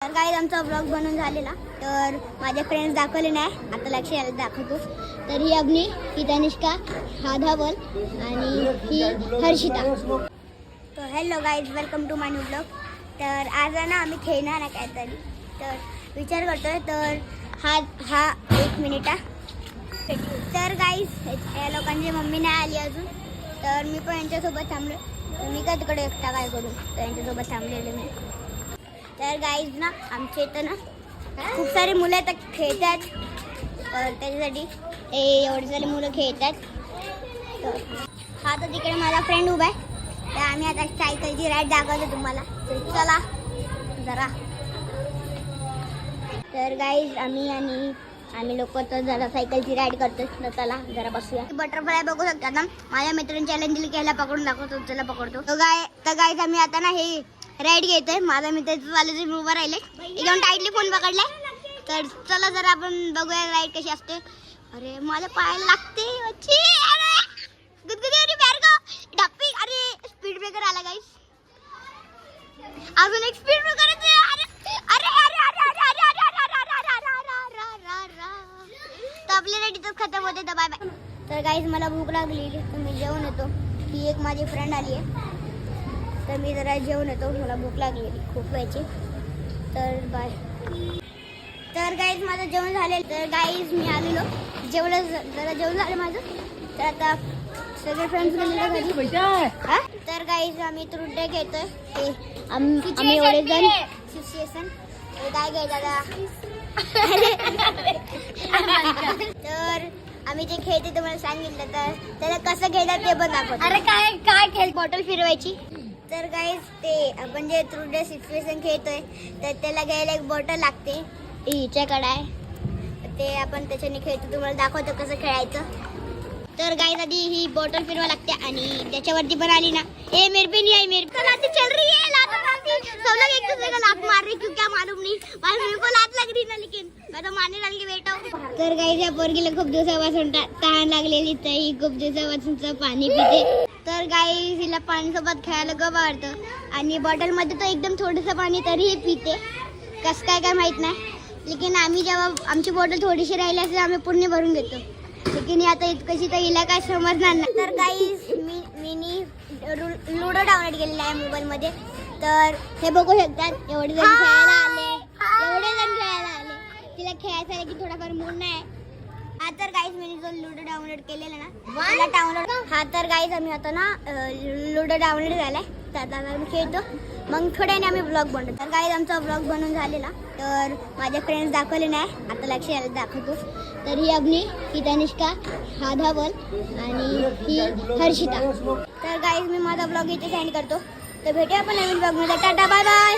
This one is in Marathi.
तर गाईज आमचा ब्लॉग बनवून झालेला. तर माझे फ्रेंड्स दाखवले नाही, आता लक्ष यायला दाखवतो. तर ही अग्नी, ही तनिष्का, हा धवल आणि ही हर्षिता. तर hello guys, welcome to my new blog. तर आज आहे ना आम्ही खेळणार आहे काहीतरी. तर विचार करतोय. तर हा 1 मिनिट. तर गाईज या लोकांची मम्मी नाही आली अजून, तर मी पण यांच्यासोबत थांबलो. तर मी काय तिकडे एकटा काय करू, तर यांच्यासोबत थांबलेले मी. तर गाईज ना आमच्या इथं ना खूप सारी मुलं आता खेळतात. तर त्याच्यासाठी एवढे सारे मुलं खेळतात. तर हा तर तिकडे माझा फ्रेंड उभा आहे. तर आम्ही आता सायकलची राईड दाखवतो तुम्हाला. तर चला जरा. तर गाईज आम्ही लोक तर जरा सायकलची राईड करतो. तर चला जरा बसूया. बटरफ्लाय बघू शकता ना, माझ्या मित्रांनी चॅलेंज दिली की ह्याला पकडून दाखवतो, चला पकडतो. तर गाईज आम्ही आता ना हे राईड घेतोय. माझा मित्र चालू मी उभा राहिले, एकदम टाईटली फोन पकडलाय. तर चला जरा आपण बघूया राईड कशी असते. अरे माझ्या पायाला लागते. अरे स्पीड ब्रेकर आला गाईस. अजून एक स्पीड ब्रेकर. तर आपली राईड इथंच खतम होते. तर बाय बाय. तर गाईस मला भूक लागलेली, तर मी जेवण येतो. ही एक माझी फ्रेंड आली आहे, तर मी जरा जेवण येतो. मला भूक लागलेली खूप वेळची. तर बाय. तर गाईज माझं जेवण झालेलं. तर गाईज मी आलेलो, जरा जेवण झालं माझं. तर आता सगळे फ्रेंड्स गेलेले घरी. तर गाईज आम्ही तुरडे घेतोय. आम्ही एवढे जण सिच्युएशन काय घ्यायचं आता. तर आम्ही जे खेळते तुम्हाला सांगितलं, तर त्याला कसं घ्यायचं ते पण दाखवतो. अरे काय खेळ, बॉटल फिरवायची. तर गाईज ते आपण जे तुरडे सिच्युएशन खेळतोय, तर त्याला घ्यायला एक बॉटल लागते. हिच्याकडे आहे, ते आपण त्याच्याने खेळतो. तुम्हाला दाखवतो कसं खेळायचं. तर गाईज आधी ही बॉटल फिरवा लागते आणि त्याच्यावरती पण आली ना, ए मेरे पे नहीं आई, मेरे पे लात चल रही है, लात मारती. सब लोग एक दूसरे को लात मार रहे, क्यों क्या मालूम नहीं. मेरे को लात लग रही ना, लेकिन मैं तो मारने वाली बैठा हूं. तर गाईज या पोरगीला खूप दिवसापासून तहान लागलेली, तर ही खूप दिवसापासून पाणी पिते. तर गाईज हिला पाणीसोबत खेळायला खूप आवडतं आणि बॉटलमध्ये तो एकदम थोडंसं पाणी तरीही पिते. कसं काय माहित नाही. लेकिन आम्ही जेव्हा आमची बॉटल थोडीशी राहिली असेल, आम्ही पूर्ण भरून घेतो. लेकिन आता इतकशी तर हिला काय समजणार नाही. तर गाईज मी लुडो डाउनलोड केलेला आहे मोबाईलमध्ये. तर हे बघू शकतात, एवढे जण खेळायला आले. तिला खेळायचं आहे की थोडाफार मूड नाही. हा तर गाईज मी जो लुडो डाउनलोड केलेला ना, डाउनलोड. हा तर गाईज आम्ही आता ना लुडो डाउनलोड झालाय. तर आता आम्ही खेळतो, मग थोड्याने आम्ही ब्लॉग बनवतो. तर गाईज आमचा ब्लॉग बनवून झालेला. तर माझे फ्रेंड्स दाखवले नाही, आता लक्ष यायला दाखवतो. तर ही अग्नी, ही तनिष्का, हा धवल आणि ही हर्षिता. तर गाईज मी माझा ब्लॉग इथे सेंड करतो. तर भेटूया आपण नवीन ब्लॉगमध्ये. Tata bye bye.